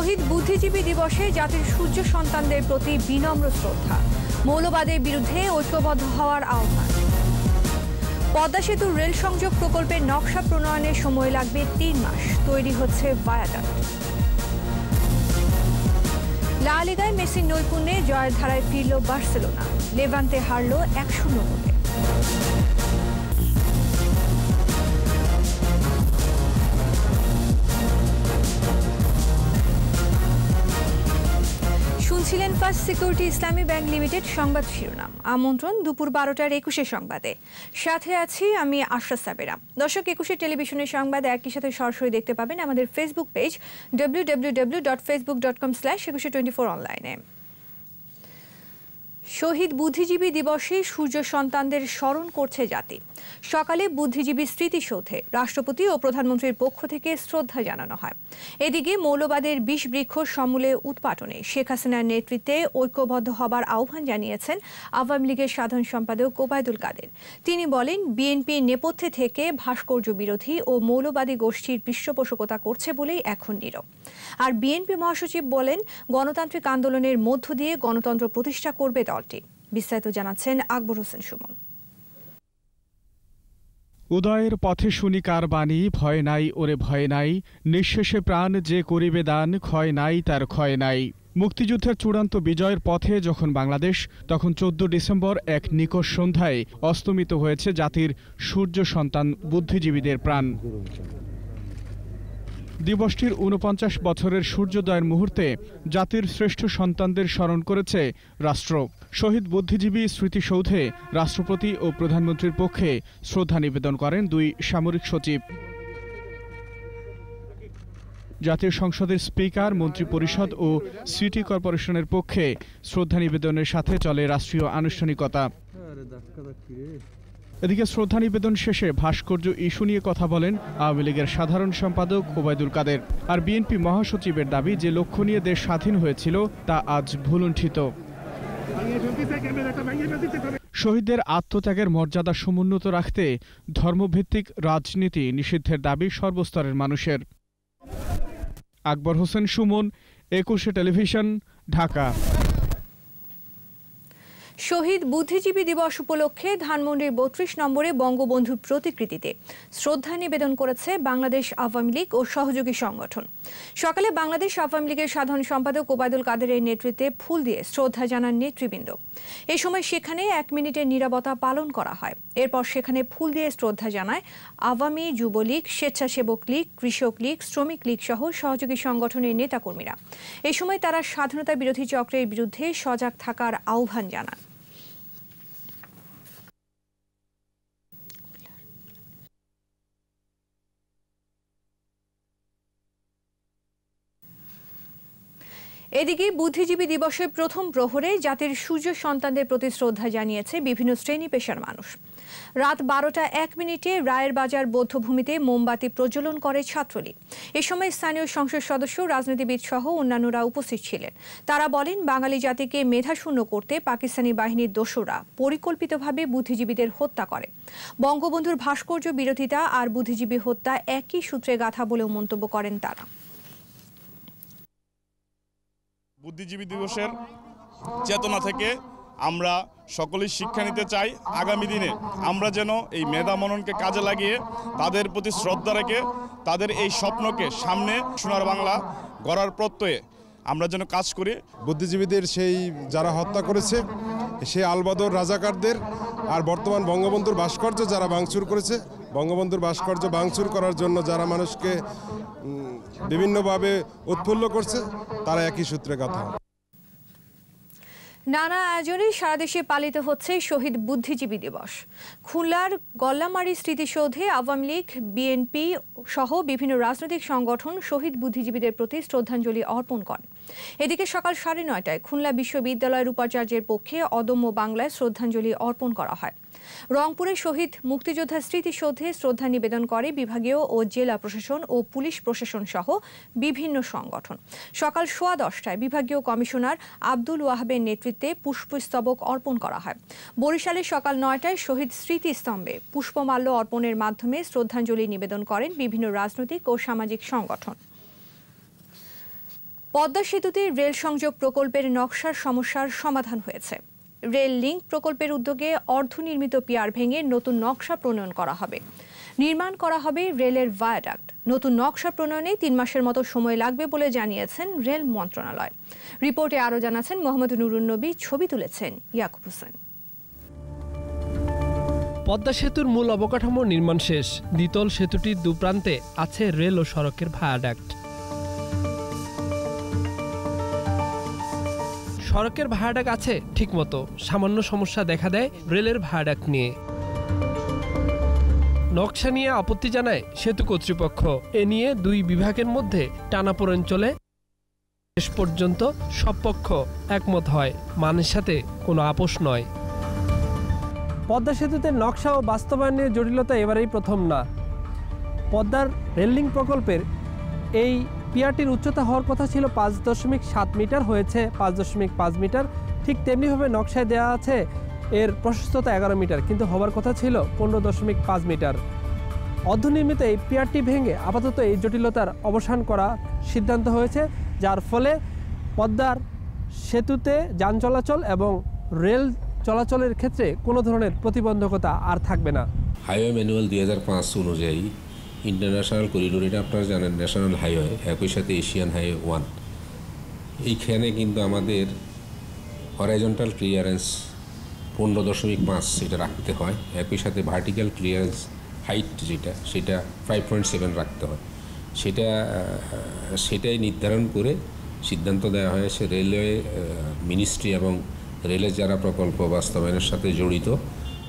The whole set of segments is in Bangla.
শহীদ বুদ্ধিজীবী দিবসে জাতির সূর্য সন্তানদের প্রতি বিনম্র শ্রদ্ধা, মৌলবাদের বিরুদ্ধে ঐক্যবদ্ধ হওয়ার আহ্বান। পদ্মা সেতু রেল সংযোগ প্রকল্পের নকশা প্রণয়নের সময় লাগবে ৩ মাস, তৈরি হচ্ছে ভায়াডাক্ট। লা লিগায় মেসির নৈপুণ্যে জয়ের ধারায় ফিরল বার্সেলোনা, লেভান্তে হারল ১-০ গোলে। শুনছিলেন ফার্স্ট সিকিউরিটি ইসলামী ব্যাংক লিমিটেড সংবাদ শিরোনাম। আমন্ত্রণ দুপুর ১২টার ২১ সংবাদে, সাথে আছি আমি আশরা সাবেরা। দর্শক, ২১ টেলিভিশনের সংবাদ একই সাথে সরাসরি দেখতে পাবেন আমাদের ফেসবুক পেজ www.facebook.com/2124 অনলাইনে। শহীদ বুদ্ধিজীবী দিবসে সূর্য সন্তানদের স্মরণ করছে জাতি। সকালে বুদ্ধিজীবী স্মৃতিসৌধে রাষ্ট্রপতি ও প্রধানমন্ত্রীর পক্ষ থেকে শ্রদ্ধা জানানো হয়। এদিকে মৌলবাদের বিষ বৃক্ষ সমূলে উৎপাটনে শেখ হাসিনার নেতৃত্বে ঐক্যবদ্ধ হবার আহ্বান জানিয়েছেন আওয়ামী লীগের সাধারণ সম্পাদক ওবায়দুল কাদের। তিনি বলেন, বিএনপি নেপথ্যে থেকে ভাস্কর্য বিরোধী ও মৌলবাদী গোষ্ঠীর পৃষ্ঠপোষকতা করছে বলেই এখন নীরব। আর বিএনপি মহাসচিব বলেন, গণতান্ত্রিক আন্দোলনের মধ্য দিয়ে গণতন্ত্র প্রতিষ্ঠা করবে দলটি। বিস্তারিত জানাচ্ছেন আকবর হোসেন সুমন। উদয়ের পথে শুনি কার বাণী, ভয় নাই ওরে ভয় নাই, নিঃশেষে প্রাণ যে করিবে দান, ক্ষয় নাই তার ক্ষয় নাই। মুক্তিযুদ্ধের চূড়ান্ত বিজয়ের পথে যখন বাংলাদেশ, তখন ১৪ ডিসেম্বর এক নিকষ সন্ধ্যায় অস্তমিত হয়েছে জাতির সূর্য সন্তান বুদ্ধিজীবীদের প্রাণ। দিবসটির ৪৯ বছরের সূর্যোদয়ের মুহূর্তে জাতির শ্রেষ্ঠ সন্তানদের স্মরণ করেছে রাষ্ট্র। শহীদ বুদ্ধিজীবী স্মৃতিসৌধে রাষ্ট্রপতি ও প্রধানমন্ত্রীর পক্ষে শ্রদ্ধা নিবেদন করেন ২ সামরিক সচিব। জাতীয় সংসদের স্পিকার, মন্ত্রিপরিষদ ও সিটি কর্পোরেশনের পক্ষে শ্রদ্ধা নিবেদনের সাথে চলে রাষ্ট্রীয় আনুষ্ঠানিকতা। এদিকে শ্রদ্ধা নিবেদন শেষে ভাস্কর্য ইস্যু নিয়ে কথা বলেন আওয়ামী লীগের সাধারণ সম্পাদক ওবায়দুল কাদের। আর বিএনপি মহাসচিবের দাবি, যে লক্ষ্য নিয়ে দেশ স্বাধীন হয়েছিল তা আজ ভুলুণ্ঠিত। শহীদদের আত্মত্যাগের মর্যাদা সমুন্নত রাখতে ধর্মভিত্তিক রাজনীতি নিষিদ্ধের দাবি সর্বস্তরের মানুষের। আকবর হোসেন সুমন, ২১ টেলিভিশন, ঢাকা। শহীদ বুদ্ধিজীবী দিবস উপলক্ষে ধানমন্ডির ৩২ নম্বরে বঙ্গবন্ধুর প্রতিকৃতিতে শ্রদ্ধা নিবেদন করেছে বাংলাদেশ আওয়ামী লীগ ও সহযোগী সংগঠন। সকালে বাংলাদেশ আওয়ামী লীগের সাধারণ সম্পাদক ওবায়দুল কাদেরের নেতৃত্বে ফুল দিয়ে শ্রদ্ধা জানান নেতৃবৃন্দ। এ সময় সেখানে ১ মিনিটের নীরবতা পালন করা হয়। এরপর সেখানে ফুল দিয়ে শ্রদ্ধা জানায় আওয়ামী, যুবলীগ, স্বেচ্ছাসেবক লীগ, কৃষক লীগ, শ্রমিক লীগ সহ সহযোগী সংগঠনের নেতাকর্মীরা। এ সময় তারা স্বাধীনতা বিরোধী চক্রের বিরুদ্ধে সজাগ থাকার আহ্বান জানান। এদিকে বুদ্ধিজীবী দিবসের প্রথম প্রহরে জাতির সূর্য সন্তানদের প্রতি শ্রদ্ধা জানিয়েছে বিভিন্ন শ্রেণী পেশার মানুষ। রাত ১২টা ১ মিনিটে রায়ের বাজার বৌদ্ধভূমিতে মোমবাতি প্রজ্বলন করে ছাত্রলীগ। এ সময় স্থানীয় সংসদ সদস্য, রাজনীতিবিদ সহ অন্যান্যরা উপস্থিত ছিলেন। তারা বলেন, বাঙালি জাতিকে মেধাশূন্য করতে পাকিস্তানি বাহিনীর দোসররা পরিকল্পিতভাবে বুদ্ধিজীবীদের হত্যা করে। বঙ্গবন্ধুর ভাস্কর্য বিরোধিতা আর বুদ্ধিজীবী হত্যা একই সূত্রে গাঁথা বলেও মন্তব্য করেন তারা। বুদ্ধিজীবী দিবসের চেতনা থেকে আমরা সকলেই শিক্ষা নিতে চাই। আগামী দিনে আমরা যেন এই মেধা মননকে কাজে লাগিয়ে তাদের প্রতি শ্রদ্ধা রেখে তাদের এই স্বপ্নকে সামনে সোনার বাংলা গড়ার প্রত্যয়ে আমরা যেন কাজ করি। বুদ্ধিজীবীদের সেই যারা হত্যা করেছে, সেই আলবদর রাজাকারদের, আর বর্তমান বঙ্গবন্ধুর ভাস্কর্য যারা ভাঙচুর করেছে, বঙ্গবন্ধুর ভাস্কর্য ভাঙচুর করার জন্য যারা মানুষকে বিভিন্নভাবে উৎফুল্ল করছে, তারা একই সূত্রে গাঁথা। নানা আয়োজনে সারা দেশে পালিত হচ্ছে শহীদ বুদ্ধিজীবী দিবস। খুলনার গল্লামারী স্মৃতিসৌধে আওয়ামী লীগ, বিএনপি সহ বিভিন্ন রাজনৈতিক সংগঠন শহীদ বুদ্ধিজীবীদের প্রতি শ্রদ্ধাঞ্জলি অর্পণ করে। এদিকে সকাল ৯:৩০ খুলনা বিশ্ববিদ্যালয়ের উপাচার্যের পক্ষে অদম্য বাংলায় শ্রদ্ধাঞ্জলি অর্পণ করা হয়। রংপুরে শহীদ মুক্তিযোদ্ধা স্মৃতিসৌধে শ্রদ্ধা নিবেদন করে বিভাগীয় ও জেলা প্রশাসন ও পুলিশ প্রশাসন সহ বিভিন্ন সংগঠন। সকাল 10:15 বিভাগীয় কমিশনার আব্দুল ওয়াহাবের নেতৃত্বে পুষ্পস্তবক অর্পণ করা হয়। বরিশালে সকাল ৯টায় শহীদ স্মৃতিস্তম্ভে পুষ্পমাল্য অর্পণের মাধ্যমে শ্রদ্ধাঞ্জলি নিবেদন করেন বিভিন্ন রাজনৈতিক ও সামাজিক সংগঠন। পদ্মা সেতুতে রেল সংযোগ প্রকল্পের নকশার সমস্যার সমাধান হয়েছে। রেল লিংক প্রকল্পের উদ্যোগে অর্ধনির্মিত পিয়ার ভেঙে নতুন নকশা প্রণয়ন করা হবে। নির্মাণ করা হবে রেলের ভায়াডাক্ট। নতুন নকশা প্রণয়নে 3 মাসের মতো সময় লাগবে বলে জানিয়েছেন রেল মন্ত্রণালয়। রিপোর্টে আরও জানাচ্ছেন মোহাম্মদ নুরুন নবী, ছবি তুলেছেন ইয়াকুব হোসেন। পদ্মা সেতুর মূল অবকাঠামো নির্মাণ শেষ। দ্বিতল সেতুটির দুপ্রান্তে আছে রেল ও সড়কের ভায়াডাক্ট। সড়কের ভায়াডাক্ট আছে ঠিকমতো, সামান্য সমস্যা দেখা দেয় রেলের ভায়াডাক্ট নিয়ে। নকশা নিয়ে আপত্তি জানায় সেতু কর্তৃপক্ষ। এ নিয়ে 2 বিভাগের মধ্যে টানাপোড়েন চলে। শেষ পর্যন্ত সব পক্ষ একমত হয়, মানের সাথে কোনো আপোষ নয়। পদ্মা সেতুতে নকশা ও বাস্তবায়নের জটিলতা এবারেই প্রথম না। পদ্মার রেললিং প্রকল্পের এই পিয়ারটির উচ্চতা হওয়ার কথা ছিল 5.7 মিটার, হয়েছে 5.5 মিটার। ঠিক তেমনিভাবে নকশায় দেওয়া আছে এর প্রশস্ততা 11 মিটার, কিন্তু হওয়ার কথা ছিল 15.5 মিটার। অর্ধনির্মিত এই পিয়ারটি ভেঙে আপাতত এই জটিলতার অবসান করা সিদ্ধান্ত হয়েছে, যার ফলে পদ্মার সেতুতে যান চলাচল এবং রেল চলাচলের ক্ষেত্রে কোনো ধরনের প্রতিবন্ধকতা আর থাকবে না। হাইওয়ে ম্যানুয়াল 2005 অনুযায়ী ইন্টারন্যাশনাল করিডোর, এটা আপনারা জানেন, ন্যাশনাল হাইওয়ে, একই সাথে এশিয়ান হাইওয়ে 1। এইখানে কিন্তু আমাদের হরাইজন্টাল ক্লিয়ারেন্স 15.5 এটা রাখতে হয়। একই সাথে ভার্টিক্যাল ক্লিয়ারেন্স হাইট সেটা 5.7 রাখতে হয়। সেটাই নির্ধারণ করে সিদ্ধান্ত দেওয়া হয়েছে রেলওয়ে মিনিস্ট্রি এবং রেলের যারা প্রকল্প বাস্তবায়নের সাথে জড়িত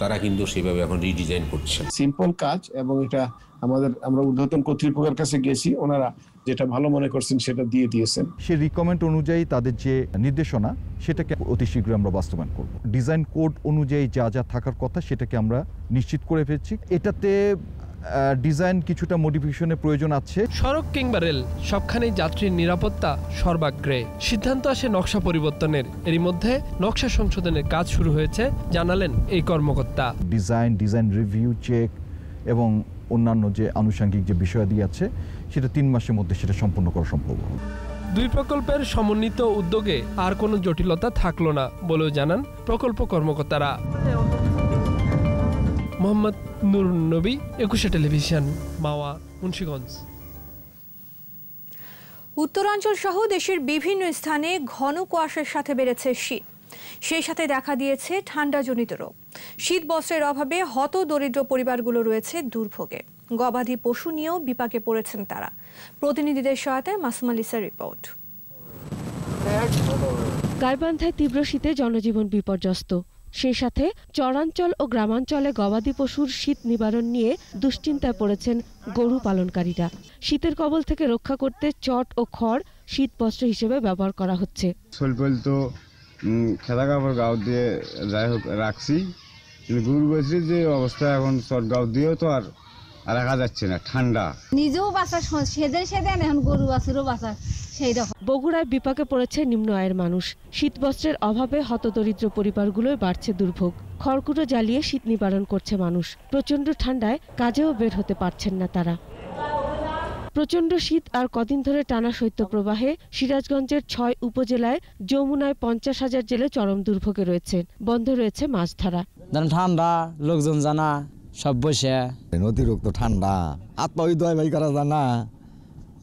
তারা কিন্তু সেভাবে এখন রিডিজাইন করছে। সিম্পল কাজ, এবং এটা আমরা ঊর্ধ্বতন কর্তৃপক্ষের কাছে গেছি, ওনারা যেটা ভালো মনে করছেন সেটা দিয়ে দিয়েছেন। সে রিকমেন্ড অনুযায়ী তাদের যে নির্দেশনা সেটাকে অতি শীঘ্রই আমরা বাস্তবায়ন করব। ডিজাইন কোড অনুযায়ী যা যা থাকার কথা সেটাকে আমরা নিশ্চিত করে ফেলছি। এটাতে ডিজাইন কিছুটা মডিফিকেশনের প্রয়োজন আছে। সড়ক কিংবা রেল সবখানেই যাত্রীর নিরাপত্তা সর্বাগ্রে। সিদ্ধান্ত আসে নকশা পরিবর্তনের। এরই মধ্যে নকশা সংশোধনের কাজ শুরু হয়েছে, জানালেন এই কর্মকর্তা। ডিজাইন রিভিউ, চেক এবং অন্যান্য যে আনুষঙ্গিক যে বিষয়াদি আছে সেটা 3 মাসের মধ্যে সেটা সম্পন্ন করা সম্ভব হবে। 2 প্রকল্পের সমন্বিত উদ্যোগে আর কোনো জটিলতা থাকলো না বলেও জানান প্রকল্প কর্মকর্তারা। মোহাম্মদ নুরুন নবী, একুশে টেলিভিশন, মাওয়া, মুন্সিগঞ্জ। উত্তরাঞ্চল সহ দেশের বিভিন্ন স্থানে ঘন কুয়াশার সাথে বেড়েছে শীত। সেই সাথে দেখা দিয়েছে ঠান্ডাজনিত রোগ। শীত বস্ত্রের অভাবে হত দরিদ্র পরিবারগুলো রয়েছে দুর্ভোগে। গবাদি পশু নিয়েও বিপাকে পড়েছেন তারা। প্রতিনিধিদের সহায়তায় মাসুমা লিসার রিপোর্ট। গাইবান্ধায় তীব্র শীতে জনজীবন বিপর্যস্ত। সেই সাথে চরাঞ্চল ও গ্রামাঞ্চলে গবাদি পশুর শীত নিবারণ নিয়ে দুশ্চিন্তায় পড়েছেন গরু পালনকারীরা। শীতের কবল থেকে রক্ষা করতে চট ও খড় শীত বস্ত্র হিসেবে ব্যবহার করা হচ্ছে। তো খেলা কাপড় গাও দিয়ে যাই হোক রাখছি, কিন্তু গরু বছরের যে অবস্থা এখন চট গাও দিয়েও তো আর রাখা যাচ্ছে না। ঠান্ডা নিজেও বাঁচা সেদিন এখন গরু বাছুরও বাঁচা সেই রকম। বগুড়ায় বিপাকে পড়েছে নিম্ন আয়ের মানুষ। শীত বস্ত্রের অভাবে হতদরিদ্র পরিবারগুলোয় বাড়ছে দুর্ভোগ। খড়কুটো জ্বালিয়ে শীত নিবারণ করছে মানুষ। প্রচণ্ড ঠান্ডায় কাজেও বের হতে পারছেন না তারা। প্রচণ্ড শীত আর কদিন ধরে টানা শৈত্যপ্রবাহে সিরাজগঞ্জের 6 উপজেলায় যমুনায় 50,000 জেলে চরম দুর্ভোগে রয়েছে। বন্ধ রয়েছে মাছ ধরা। ঠান্ডা লোকজন জানা সব বসে, অতিরিক্ত ঠান্ডা আত্মহত্যা করা জানা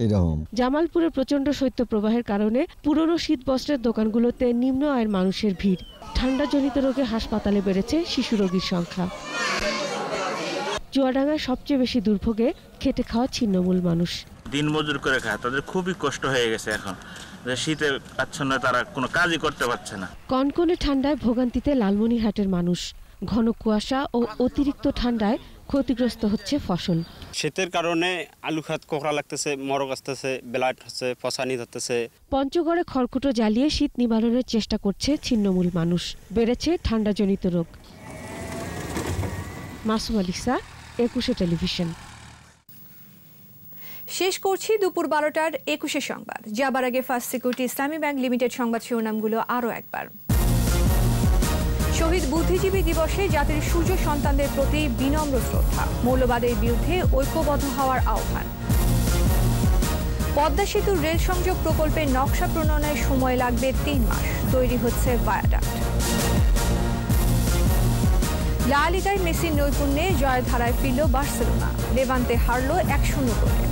এরকম। জামালপুরে প্রচণ্ড শৈত্যপ্রবাহের কারণে পুরনো শীত বস্ত্রের দোকানগুলোতে নিম্ন আয়ের মানুষের ভিড়। ঠান্ডাজনিত রোগে হাসপাতালে বেড়েছে শিশু রোগীর সংখ্যা। চুয়াডাঙ্গায় সবচেয়ে বেশি দুর্ভোগে খেটে খাওয়া ছিন্নমূল মানুষ। দিন মজুর করে খায়, তাদের খুবই কষ্ট হয়ে গেছে এখন। শীতের আচ্ছন্ন তারা কোনো কাজই করতে পারছে না। কনকনে ঠান্ডায় ভোগান্তিতে লালমনিরহাটের মানুষ। ঘন কুয়াশা ও অতিরিক্ত ঠান্ডায় ক্ষতিগ্রস্ত হচ্ছে ফসল। শীতের কারণে আলু খাত কোকড়া লাগতেছে, মরক আসতেছে, বেলাট হচ্ছে, ফসানি ধরতেছে। পঞ্চগড়ে খড়কুটো জ্বালিয়ে শীত নিবারণের চেষ্টা করছে ছিন্নমূল মানুষ। বেড়েছে ঠান্ডাজনিত রোগ। মাসুমা লিসা, একুশে টেলিভিশন। শেষ করছি দুপুর 12টার 21 সংবাদ। যাবার আগে ফার্স্ট সিকিউরিটি ইসলামী ব্যাংক লিমিটেড সংবাদ শিরোনামগুলো আরও একবার। শহীদ বুদ্ধিজীবী দিবসে জাতির সূর্য সন্তানদের প্রতি বিনম্র শ্রদ্ধা। মৌলবাদের বিরুদ্ধে ঐক্যবদ্ধ হওয়ার আহ্বান। পদ্মা সেতু রেল সংযোগ প্রকল্পের নকশা প্রণয়নের সময় লাগবে 3 মাস, তৈরি হচ্ছে ভায়াডাক্ট। লা লিগায় মেসির নৈপুণ্যে জয়ধারায় ফিরল বার্সেলোনা, লেভান্তে হারল 1-0 গোলে।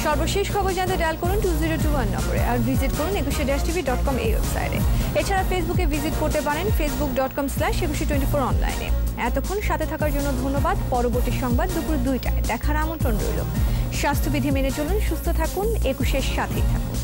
সর্বশেষ খবর জানতে ডায়াল করুন 2021 নম্বরে আর ভিজিট করুন 21-tv.com এই ওয়েবসাইটে। এছাড়া ফেসবুকে ভিজিট করতে পারেন facebook.com/2124 অনলাইনে। এতক্ষণ সাথে থাকার জন্য ধন্যবাদ। পরবর্তী সংবাদ দুপুর 2টায় দেখার আমন্ত্রণ রইল। স্বাস্থ্যবিধি মেনে চলুন, সুস্থ থাকুন, 21-এর সাথেই থাকুন।